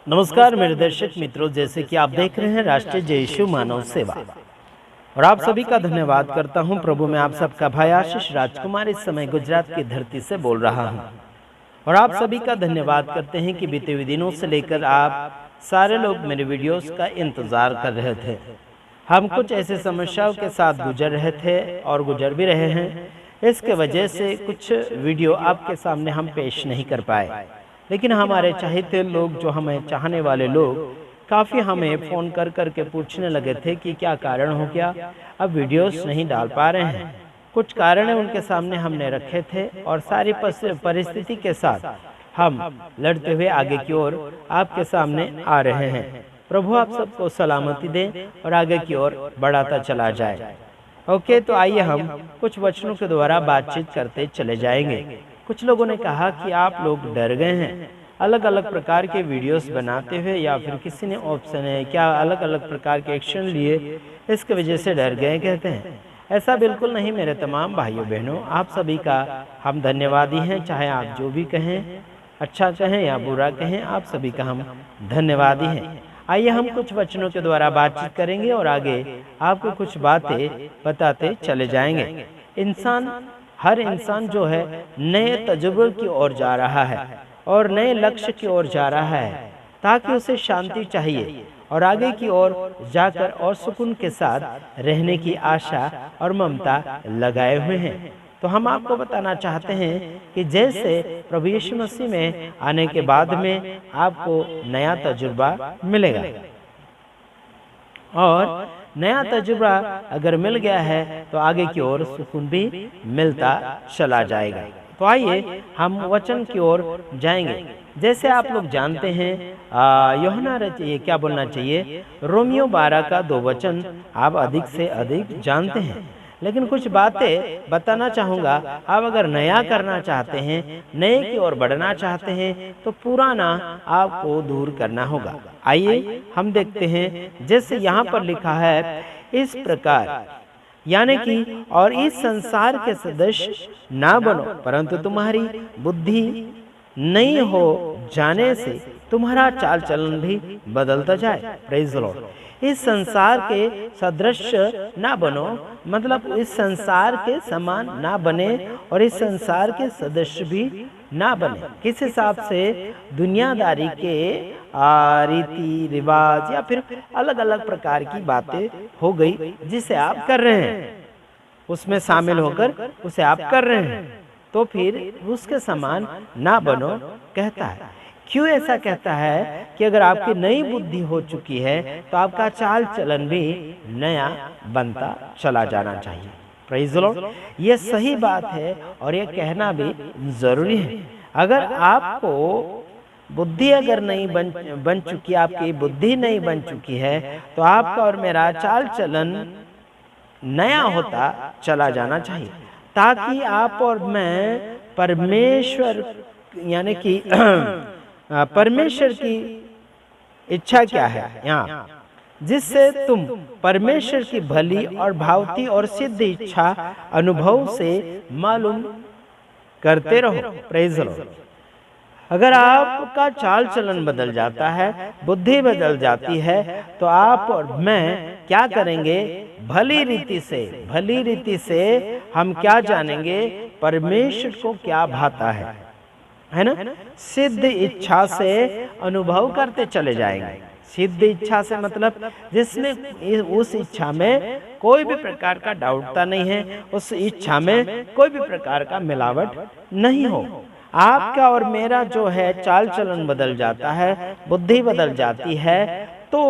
नमस्कार मेरे दर्शक मित्रों, जैसे कि आप देख रहे हैं राष्ट्रीय जय यीशु मानव सेवा, और आप सभी का धन्यवाद करता हूं। प्रभु में आप सबका भाई आशीष राजकुमार इस समय गुजरात की धरती से बोल रहा हूं, और आप सभी का धन्यवाद करते हैं कि बीते हुए दिनों से लेकर आप सारे लोग मेरे वीडियोस का इंतजार कर रहे थे। हम कुछ ऐसे समस्याओं के साथ गुजर रहे थे और गुजर भी रहे हैं। इसके वजह से कुछ वीडियो आपके सामने हम पेश नहीं कर पाए, लेकिन हमारे चाहते लोग, जो हमें चाहने वाले लोग, काफ़ी हमें फ़ोन कर करके पूछने लगे थे कि क्या कारण हो गया, अब वीडियोस नहीं डाल पा रहे हैं। कुछ कारण उनके सामने हमने रखे थे और सारी परिस्थिति के साथ हम लड़ते हुए आगे की ओर आपके सामने आ रहे हैं। प्रभु आप सबको सलामती दें और आगे की ओर बढ़ाता चला जाए। ओके, तो आइए हम कुछ वचनों के द्वारा बातचीत करते चले जाएंगे। कुछ लोगों ने कहा कि आप लोग डर गए हैं अलग अलग प्रकार के वीडियोस बनाते हुए, या फिर किसी ने ऑप्शन है क्या अलग अलग प्रकार के एक्शन लिए, इसके वजह से डर गए कहते हैं। ऐसा बिल्कुल नहीं मेरे तमाम भाइयों बहनों, आप सभी का हम धन्यवादी हैं। चाहे आप जो भी कहें, अच्छा कहें या बुरा कहें, आप सभी का हम धन्यवादी हैं। आइए हम कुछ वचनों के द्वारा बातचीत करेंगे और आगे आपको कुछ बातें बताते चले जाएंगे। हर इंसान जो है नए तजुर्बे की ओर जा रहा है और नए लक्ष्य की ओर जा रहा है, ताकि उसे शांति चाहिए और आगे की ओर जाकर और सुकून के साथ रहने की आशा और ममता लगाए हुए हैं। तो हम आपको बताना चाहते हैं कि जैसे प्रभु यीशु मसीह में आने के बाद में आपको नया तजुर्बा मिलेगा, और नया तजुर्बा अगर मिल गया है तो आगे की ओर सुकून भी मिलता चला जाएगा। तो आइए हम वचन की ओर जाएंगे। जैसे आप लोग जानते हैं, यूहन्ना ये क्या बोलना चाहिए, रोमियो 12 का 2 वचन आप अधिक से अधिक जानते हैं, लेकिन कुछ बातें बताना चाहूँगा। आप अगर नया करना चाहते हैं, नए की ओर बढ़ना चाहते हैं, तो पुराना आपको दूर करना होगा। आइए हम देखते हैं, जैसे यहाँ पर लिखा है, इस प्रकार यानी कि और इस संसार के सदस्य ना बनो, परंतु तुम्हारी बुद्धि नई हो जाने से तुम्हारा चाल चलन भी बदलता जाए। Praise the Lord. इस संसार के सदृश ना बनो, मतलब इस संसार के समान ना बने और इस संसार के सदस्य भी ना बने। किस हिसाब से? दुनियादारी के रीति रिवाज या फिर अलग अलग प्रकार की बातें हो गई जिसे आप कर रहे हैं, उसमें शामिल होकर उसे आप कर रहे हैं, तो फिर उसके समान ना बनो कहता है। क्यों ऐसा कहता है? कि अगर आपकी नई बुद्धि हो चुकी है तो आपका चाल चलन भी नया बनता चला जाना चाहिए। Praise the Lord. ये सही बात है और ये कहना भी जरूरी है। अगर आपको बुद्धि अगर नहीं बन चुकी, आपकी बुद्धि नहीं बन चुकी है, तो आपका और मेरा चाल चलन नया होता चला जाना चाहिए, ताकि आप और मैं परमेश्वर यानी कि परमेश्वर की इच्छा क्या है यहाँ, जिससे तुम परमेश्वर की भली और भावती और सिद्ध इच्छा अनुभव से मालूम करते रहो। Praise the Lord. अगर आपका चाल चलन बदल जाता है, बुद्धि बदल जाती है, तो आप और मैं क्या करेंगे? भली रीति से हम क्या जानेंगे? परमेश्वर को क्या भाता है ना? सिद्ध इच्छा से अनुभव करते चले जाएंगे। सिद्ध इच्छा से मतलब जिसमें उस इच्छा में कोई भी प्रकार का डाउटता नहीं है, उस इच्छा में कोई भी प्रकार का मिलावट नहीं हो। आपका और मेरा जो है चाल चलन बदल जाता है, बुद्धि बदल जाती है, तो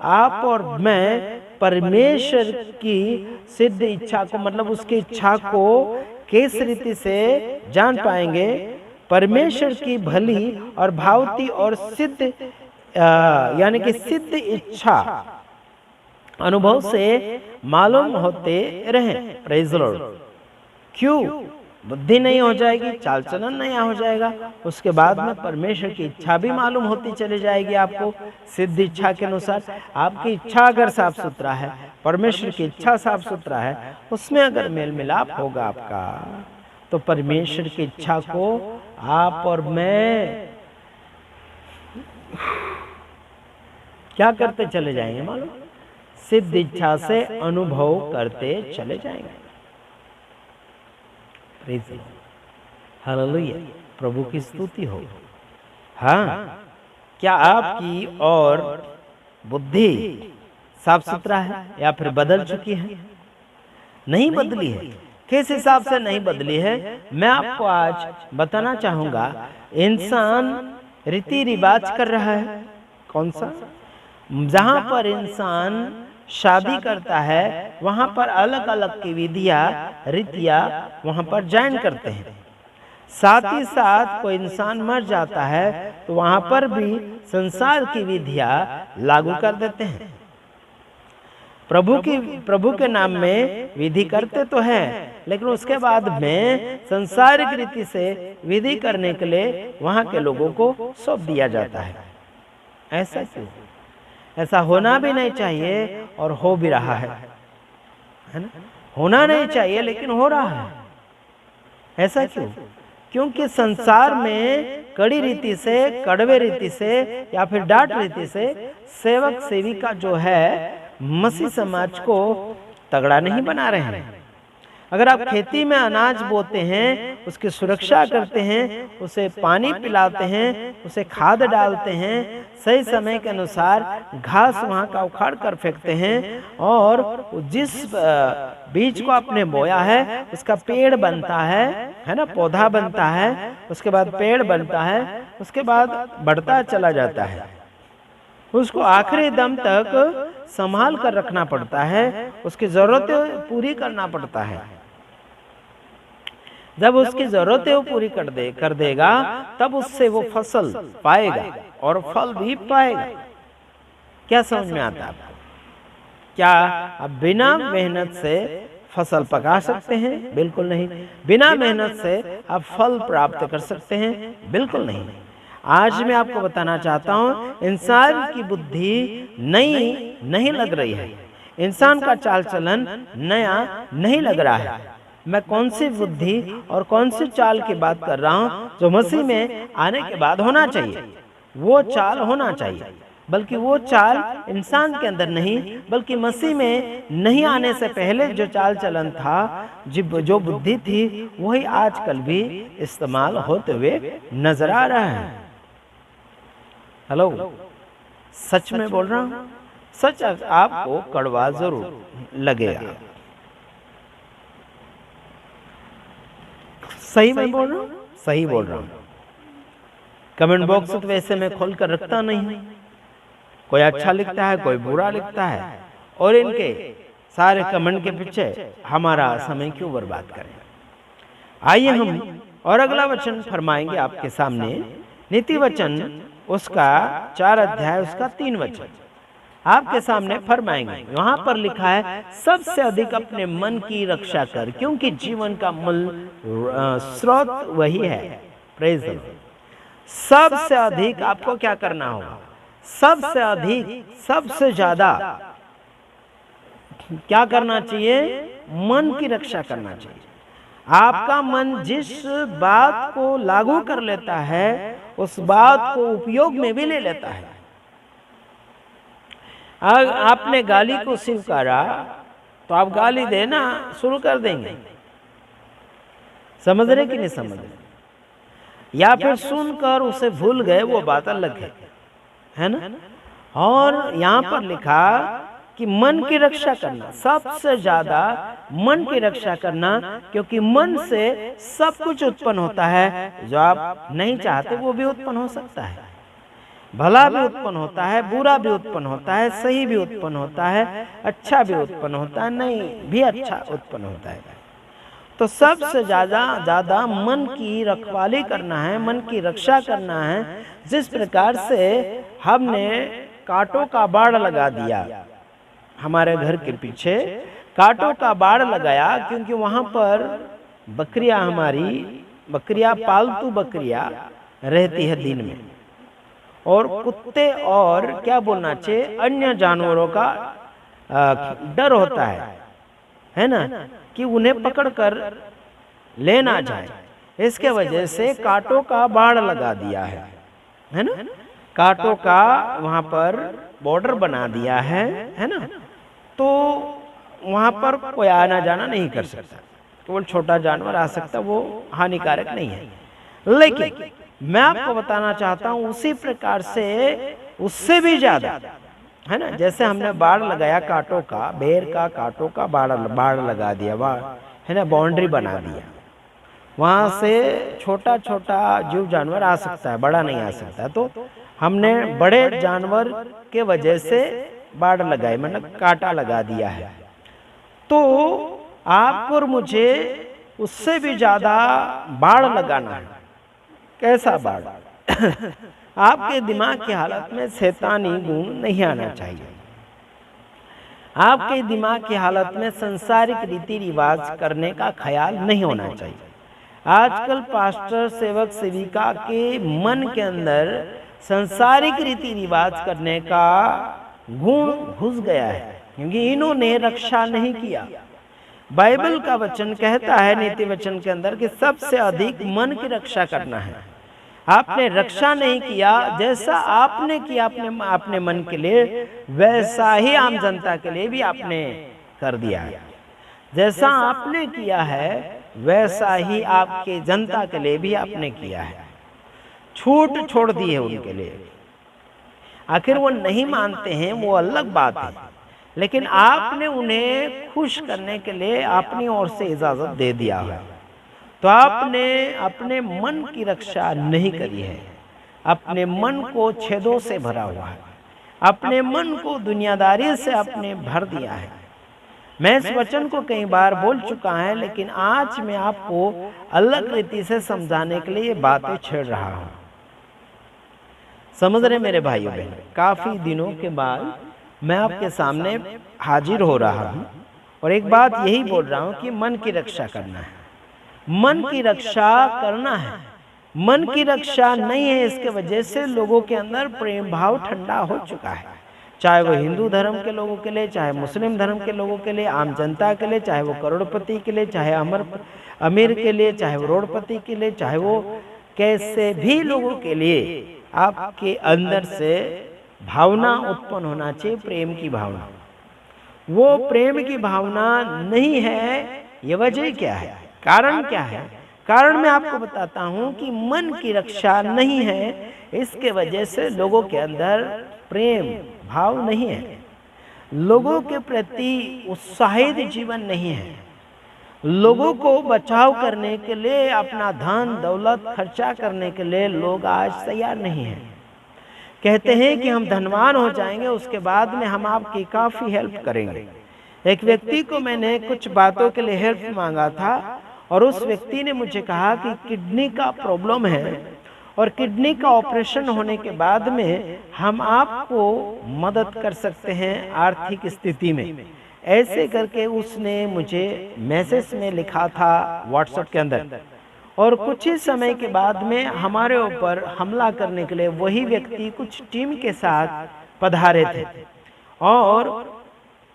आप और मैं परमेश्वर की सिद्ध इच्छा को, मतलब उसकी इच्छा को किस रीति से जान पाएंगे? परमेश्वर की भली और भावती और सिद्ध यानी कि सिद्ध इच्छा अनुभव से मालूम होते रहे। Praise the Lord. क्यों? बुद्धि नहीं हो जाएगी, चाल चलन नया हो जाएगा, उसके बाद में परमेश्वर की इच्छा भी मालूम होती चली जाएगी आपको सिद्ध इच्छा के अनुसार। आपकी इच्छा अगर साफ सुथरा है, परमेश्वर की इच्छा साफ सुथरा है, उसमें अगर मेल मिलाप होगा आपका, तो परमेश्वर की इच्छा को आप और मैं क्या करते चले जाएंगे मालूम? सिद्ध इच्छा से अनुभव करते चले जाएंगे। हालेलुया, प्रभु की स्तुति हो। हाँ, क्या आपकी और बुद्धि साफ सुथरा है या फिर बदल चुकी है? नहीं बदली है। किस हिसाब से नहीं बदली है मैं आपको आज बताना चाहूंगा। इंसान रीति रिवाज कर रहा है। कौन सा? जहां पर इंसान शादी करता है वहां पर अलग अलग की विधियां रीतियां वहां पर ज्वाइन करते हैं। साथ ही साथ कोई इंसान मर जाता है तो वहां पर भी संसार की विधियां लागू कर देते हैं। प्रभु के नाम में विधि करते तो हैं, लेकिन उसके बाद में संसारिक रीति से विधि करने के लिए वहां के लोगों को सौंप दिया जाता है। ऐसा क्यों? ऐसा होना भी नहीं चाहिए और हो भी रहा है ना? होना नहीं चाहिए लेकिन हो रहा है। ऐसा क्यों? क्योंकि संसार में कड़ी रीति से, कड़वे रीति से या फिर डांट रीति से सेवक सेविका जो है मसीह समाज को तगड़ा नहीं बना रहे हैं। अगर आप खेती में अनाज बोते हैं, उसकी सुरक्षा करते हैं, उसे पानी पिलाते हैं, उसे खाद डालते हैं, सही समय के अनुसार घास वहां का उखाड़ कर फेंकते हैं और जिस बीज को आपने बोया है उसका पेड़ बनता है ना, पौधा बनता है, उसके बाद पेड़ बनता है, उसके बाद बढ़ता चला जाता है। उसको आखिरी दम तक संभाल कर रखना पड़ता है, उसकी जरूरतें पूरी करना पड़ता है। जब उसकी जरूरतें वो पूरी कर देगा तब उससे वो फसल पाएगा और फल भी पाएगा। क्या समझ में आता है आपको? क्या आप बिना मेहनत से फसल पका सकते हैं? बिल्कुल नहीं। बिना मेहनत से आप फल प्राप्त कर सकते हैं? बिल्कुल नहीं। आज मैं आपको बताना चाहता हूँ, इंसान की बुद्धि नई नहीं लग रही है, इंसान का चाल चलन नया नहीं लग रहा है। मैं कौन सी बुद्धि और कौन सी चाल की बात कर रहा हूँ जो मसीह में आने के बाद होना चाहिए, वो चाल होना चाहिए। बल्कि वो चाल इंसान के अंदर नहीं, बल्कि मसीह में नहीं आने से पहले जो चाल चलन था, जो बुद्धि थी, वही आजकल भी इस्तेमाल होते हुए नजर आ रहा है। हेलो, सच में बोल रहा हूँ, सच आपको कड़वा जरूर लगेगा। सही में बोल रहा हूँ, सही बोल रहा हूँ। कमेंट बॉक्स तो वैसे मैं खोल कर रखता नहीं, कोई अच्छा लिखता है, कोई बुरा लिखता है, और इनके सारे कमेंट के पीछे हमारा समय क्यों बर्बाद करें। आइए हम और अगला वचन फरमाएंगे आपके सामने। नीति वचन उसका 4 अध्याय उसका 3 वचन आपके सामने फरमाएंगे। वहां पर लिखा है, सबसे अधिक अपने मन की रक्षा कर, क्योंकि जीवन का मूल स्रोत वही है। Praise the Lord. सबसे अधिक आपको क्या करना होगा? सबसे अधिक, सबसे ज्यादा क्या करना चाहिए? मन की रक्षा करना चाहिए। आपका मन जिस बात को लागू कर लेता है उस बात को उपयोग में भी ले लेता है। आपने गाली को स्वीकारा तो आप गाली देना शुरू कर देंगे। समझ रहे कि नहीं समझ रहे? या फिर सुनकर उसे भूल गए, वो बात अलग है ना। और यहाँ पर लिखा कि मन की रक्षा करना, सबसे ज्यादा मन की रक्षा करना, क्योंकि मन से सब कुछ उत्पन्न होता है। जो आप नहीं चाहते वो भी उत्पन्न हो सकता है, भला भी उत्पन्न होता है, बुरा भी उत्पन्न होता है, सही भी उत्पन्न होता है, अच्छा भी उत्पन्न होता है, नहीं भी अच्छा उत्पन्न होता है। तो सबसे ज्यादा मन की रखवाली करना है, मन की रक्षा करना है। जिस प्रकार से हमने कांटों का बाड़ लगा दिया हमारे घर के पीछे, कांटों का बाड़ लगाया, क्योंकि वहां पर बकरियां, हमारी बकरियां, पालतू बकरियां रहती है दिन में, और कुत्ते और क्या बोलना चाहिए, अन्य जानवरों का डर होता है ना, कि उन्हें पकड़कर ले ना जाए। इसके वजह से कांटों का बाड़ लगा दिया है ना। कांटों का वहाँ पर बॉर्डर बना दिया है ना, तो वहाँ पर कोई आना जाना नहीं कर सकता, केवल छोटा जानवर आ सकता, वो हानिकारक नहीं है। लेकिन मैं आपको बताना चाहता हूँ उसी प्रकार से उससे भी ज्यादा, है ना, जैसे हमने बाड़ लगाया कांटों का, बेर का कांटों का बाड़ लगा दिया, है ना, बाउंड्री बना दिया, वहां से छोटा छोटा जीव जानवर आ सकता है, बड़ा नहीं आ सकता। तो हमने बड़े जानवर के वजह से बाड़ लगाई, मतलब कांटा लगा दिया है। तो आप और मुझे उससे भी ज्यादा बाड़ लगाना है। कैसा बाड़? आपके दिमाग की हालत में शैतानी गुण नहीं आना चाहिए। आपके दिमाग की हालत में संसारिक रीति रिवाज करने का ख्याल नहीं होना चाहिए। आजकल पास्टर, सेवक, सेविका के मन के अंदर संसारिक रीति रिवाज करने का गुण घुस गया है, क्योंकि इन्होंने रक्षा नहीं किया। बाइबल का वचन कहता है नीति वचन के अंदर कि सबसे अधिक मन की रक्षा करना है। आपने रक्षा नहीं किया, जैसा आपने किया अपने मन के लिए, वैसा ही आम जनता के लिए भी आपने कर दिया है। जैसा आपने किया है वैसा ही आपके जनता के लिए भी आपने किया है। छूट छोड़ दी है उनके लिए। आखिर वो नहीं मानते हैं, वो अलग बात है, लेकिन आपने उन्हें खुश करने के लिए अपनी ओर से इजाजत दे दिया है। तो आपने अपने मन की रक्षा नहीं करी है, अपने मन को छेदों से भरा हुआ है, अपने मन को दुनियादारी से आपने भर दिया है। मैं इस वचन को कई बार बोल चुका है, लेकिन आज मैं आपको अलग रीति से समझाने के लिए ये बातें छेड़ रहा हूं। समझ रहे मेरे भाइयों बहन? काफी दिनों के बाद मैं आपके सामने हाजिर हो रहा हूं और एक बात यही बोल रहा हूं कि मन की रक्षा करना है, मन की रक्षा करना है। मन की रक्षा नहीं है, इसके वजह से लोगों के अंदर प्रेम भाव ठंडा हो चुका है, चाहे वो हिंदू धर्म के लोगों के लिए, चाहे मुस्लिम धर्म के लोगों के लिए, आम जनता के लिए, चाहे वो करोड़पति के लिए, चाहे अमीर के लिए, चाहे वो रोडपति के लिए, चाहे वो कैसे भी लोगों के लिए आपके अंदर से भावना उत्पन्न होना चाहिए, प्रेम की भावना। वो प्रेम की भावना नहीं है, ये वजह क्या है, कारण क्या है? कारण मैं आपको बताता हूं कि मन की रक्षा नहीं है, इसके वजह से लोगों के अंदर प्रेम भाव नहीं है, लोगों के प्रति उत्साहित जीवन नहीं है, लोगों को बचाव करने के लिए अपना धन दौलत खर्चा करने के लिए लोग आज तैयार नहीं है। कहते हैं कि हम धनवान हो जाएंगे, उसके बाद में हम आपकी काफी हेल्प करेंगे। एक व्यक्ति को मैंने कुछ बातों के लिए हेल्प मांगा था और उस व्यक्ति ने मुझे कहा कि किडनी का प्रॉब्लम है और किडनी का ऑपरेशन होने के बाद में हम आपको मदद कर सकते हैं आर्थिक स्थिति में। ऐसे करके उसने मुझे मैसेज में लिखा था व्हाट्सएप के अंदर, और कुछ ही समय के बाद में हमारे ऊपर हमला करने के लिए वही व्यक्ति कुछ टीम के साथ पधारे थे और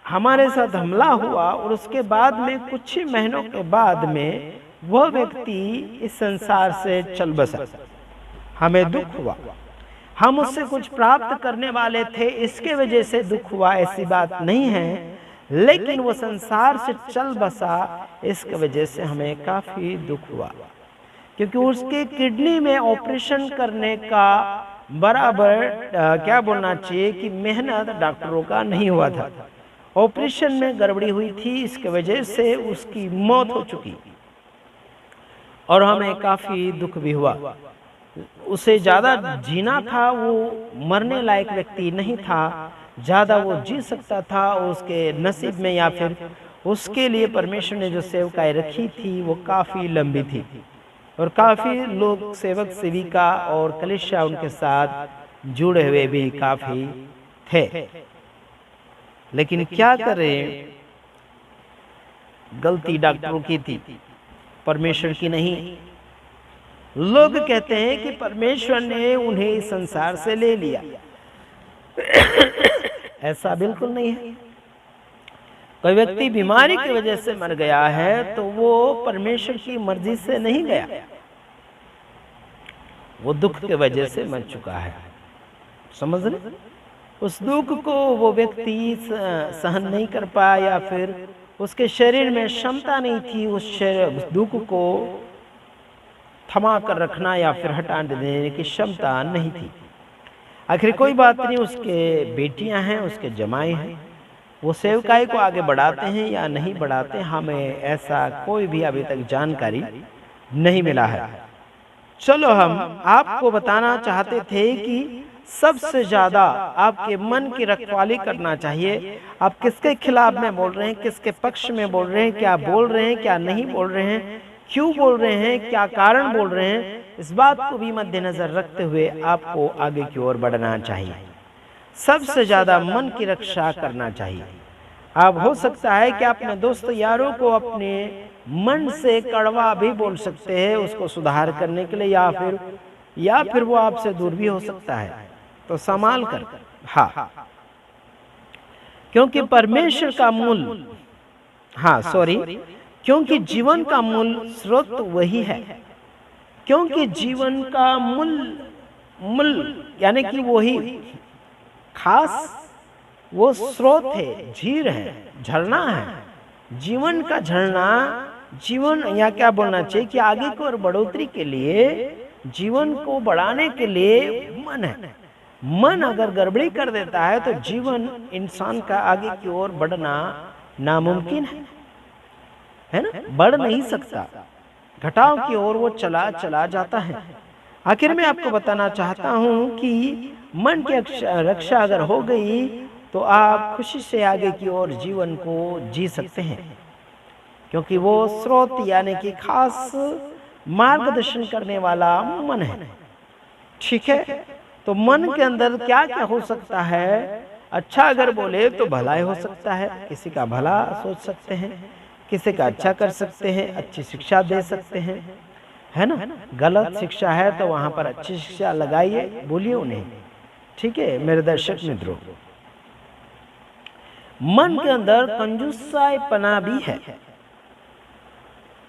हमारे साथ हमला हुआ। और उसके बाद में कुछ ही महीनों के बाद में वह व्यक्ति इस संसार से चल बसा। हमें दुख हुआ, हम उससे कुछ प्राप्त करने वाले थे, इसके वजह से दुख हुआ, ऐसी बात नहीं है, लेकिन वो संसार से चल बसा, इसके वजह से हमें काफी दुख हुआ, क्योंकि उसके किडनी में ऑपरेशन करने का बराबर क्या बोलना चाहिए कि मेहनत डॉक्टरों का नहीं हुआ था। ऑपरेशन में गड़बड़ी हुई थी, इसके वजह से उसकी मौत हो चुकी और हमें काफी दुख भी हुआ। उसे ज्यादा जीना था, वो मरने लायक व्यक्ति नहीं था, ज्यादा वो जी सकता था, उसके नसीब में या फिर उसके लिए परमेश्वर ने जो सेवकाएं रखी थी वो काफी लंबी थी और काफी लोग सेवक सेविका और कलीसिया उनके साथ जुड़े हुए भी काफी थे। लेकिन क्या करें, गलती डॉक्टरों की थी, परमेश्वर की नहीं। लोग कहते हैं कि परमेश्वर ने उन्हें इस संसार से ले लिया, ऐसा बिल्कुल नहीं है। कोई व्यक्ति बीमारी की वजह से मर गया है तो वो परमेश्वर की मर्जी से नहीं गया, वो दुख की वजह से मर चुका है। समझ रहे? उस दुख को वो व्यक्ति सहन नहीं कर पाया, या फिर उसके शरीर में क्षमता नहीं थी उस दुख को थमा कर रखना या फिर हटा देने की क्षमता नहीं थी। आखिर कोई बात नहीं, उसके बेटियां हैं, उसके जमाई हैं, वो सेवकाई को आगे बढ़ाते हैं या नहीं बढ़ाते, हमें ऐसा कोई भी अभी तक जानकारी नहीं मिला है। चलो हम आपको बताना चाहते थे कि सबसे ज्यादा आपके मन की रखवाली करना चाहिए। आप किसके खिलाफ में बोल रहे हैं, किसके पक्ष में बोल रहे हैं, क्या बोल रहे हैं, क्या नहीं बोल रहे हैं, क्यों बोल रहे हैं, क्या कारण बोल रहे हैं, इस बात को भी मद्देनजर रखते हुए आपको आगे की ओर बढ़ना चाहिए। सबसे ज्यादा मन की रक्षा करना चाहिए। आप हो सकता है कि अपने दोस्त यारों को अपने मन से कड़वा भी बोल सकते हैं उसको सुधार करने के लिए, या फिर वो आपसे दूर भी हो सकता है, तो संभाल कर। हाँ, क्योंकि परमेश्वर का मूल, क्योंकि जीवन का मूल स्रोत वही है। क्योंकि जीवन का मूल यानी कि वही खास वो स्रोत है, झील है, झरना है। जीवन का झरना, जीवन या क्या बोलना चाहिए कि आगे की ओर बढ़ोतरी के लिए, जीवन को बढ़ाने के लिए मन है। मन अगर गड़बड़ी कर देता है तो जीवन इंसान का आगे की ओर बढ़ना नामुमकिन है ना, बढ़ नहीं सकता, घटाव की ओर वो चला जाता है। आखिर में आपको बताना चाहता हूं कि मन की रक्षा अगर हो गई तो आप खुशी से आगे की ओर जीवन को जी सकते हैं, क्योंकि वो स्रोत यानी कि खास मार्गदर्शन करने वाला मन है। ठीक है, तो मन के अंदर क्या क्या हो सकता है? अच्छा अगर बोले तो भलाई हो सकता है, किसी का भला सोच सकते हैं, किसी का अच्छा कर सकते हैं, अच्छी शिक्षा दे सकते हैं, है ना। गलत शिक्षा है तो वहां पर अच्छी शिक्षा लगाइए, बोलिए उन्हें। ठीक है मेरे दर्शक मित्रों, मन के अंदर कंजूसाईपना भी है,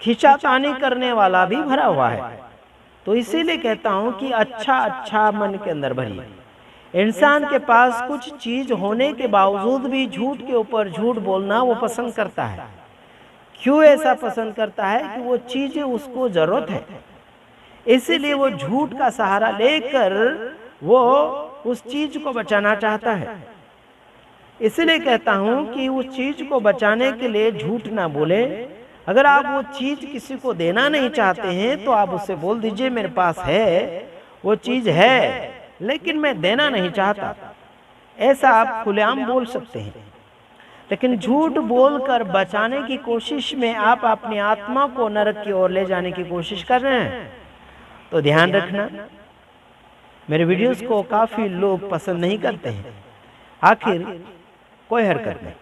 खींचातानी करने वाला भी भरा हुआ है। तो इसीलिए कहता हूं कि अच्छा मन के अंदर भरिए। इंसान के पास कुछ चीज होने के बावजूद भी झूठ के ऊपर झूठ बोलना वो पसंद करता है। क्यों ऐसा पसंद करता है? कि वो चीज उसको जरूरत है, इसीलिए वो झूठ का सहारा लेकर वो उस चीज को बचाना चाहता है। इसलिए कहता हूं कि उस चीज को बचाने के लिए झूठ ना बोले। अगर आप वो चीज किसी को देना नहीं चाहते हैं तो आप उससे बोल दीजिए मेरे पास है, वो चीज है लेकिन मैं देना नहीं चाहता। ऐसा आप खुलेआम बोल सकते हैं। लेकिन झूठ बोलकर बचाने की कोशिश में आप अपनी आत्मा को नरक की ओर ले जाने की कोशिश कर रहे हैं। तो ध्यान रखना, मेरे वीडियोस को काफी लोग पसंद नहीं करते हैं। आखिर कोई हरकत नहीं,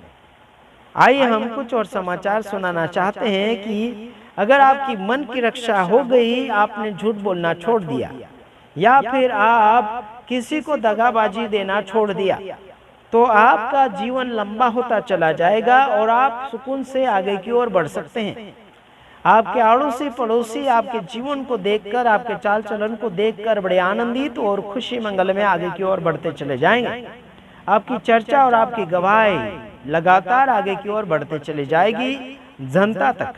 आइए हम कुछ और समाचार सुनाना चाहते हैं कि अगर आपकी मन की रक्षा हो गई, आपने झूठ बोलना छोड़ दिया या फिर आप किसी को दगाबाजी देना छोड़ दिया, तो आपका जीवन लंबा होता चला जाएगा और आप सुकून से आगे की ओर बढ़ सकते हैं। आपके अड़ोसी पड़ोसी आपके जीवन को देखकर, आपके चाल चलन को देखकर बड़े आनंदित और खुशी मंगल में आगे की ओर बढ़ते चले जाएंगे। आपकी चर्चा और आपकी गवाही लगातार आगे की ओर बढ़ते चली जाएगी, जनता तक।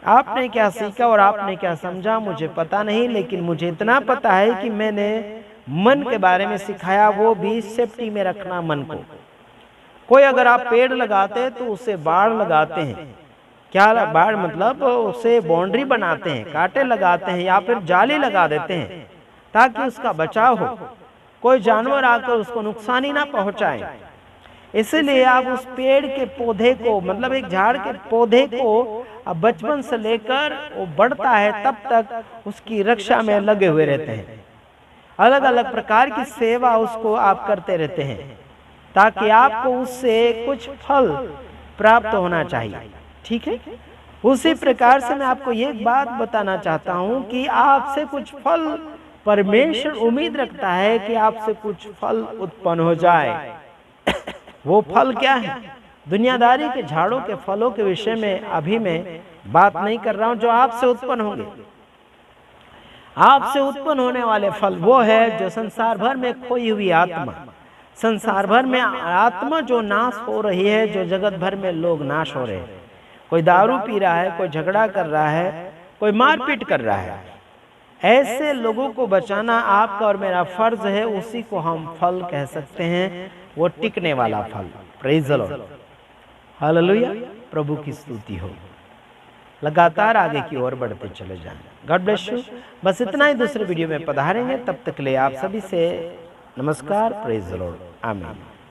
आपने क्या सीखा और आपने क्या समझा मुझे पता नहीं, लेकिन मुझे इतना पता है कि मैंने मन के बारे में सिखाया, वो भी सेफ्टी में रखना मन को। कोई अगर आप पेड़ लगाते तो उसे बाड़ लगाते हैं। क्या बाड़ मतलब? उसे बाउंड्री बनाते हैं, कांटे लगाते हैं या फिर जाली लगा देते हैं ताकि उसका बचाव हो, कोई जानवर आकर उसको नुकसान ही ना पहुंचाए। इसलिए आप उस पेड़ के पौधे को, मतलब एक झाड़ के पौधे को अब बचपन से लेकर वो बढ़ता है तब तक उसकी रक्षा में लगे हुए रहते हैं। अलग अलग प्रकार की सेवा उसको आप करते रहते हैं ताकि आपको उससे कुछ फल प्राप्त होना चाहिए। ठीक है, उसी प्रकार से मैं आपको ये बात बताना चाहता हूं कि आपसे कुछ फल परमेश्वर उम्मीद रखता है कि आपसे कुछ फल उत्पन्न हो जाए। वो फल क्या है? दुनियादारी के झाड़ों के फलों के विषय में अभी मैं बात नहीं कर रहा हूं जो आपसे उत्पन्न होंगे। आपसे उत्पन्न होने वाले फल वो है जो संसार भर में खोई हुई आत्मा, संसार भर में आत्मा जो नाश हो रही है, जो जगत भर में लोग नाश हो रहे हैं। कोई दारू पी रहा है, कोई झगड़ा कर रहा है, कोई मारपीट कर रहा है। ऐसे लोगों को बचाना आपका और मेरा फर्ज है। उसी को हम फल कह सकते हैं, वो टिकने वाला फल। प्रेज द लॉर्ड, हालेलुया, प्रभु की स्तुति हो। लगातार आगे की ओर बढ़ते चले जाएं। God bless you. बस इतना ही, दूसरे वीडियो में पधारेंगे। तब तक के लिए आप सभी से नमस्कार। प्रेज द लॉर्ड, आमीन।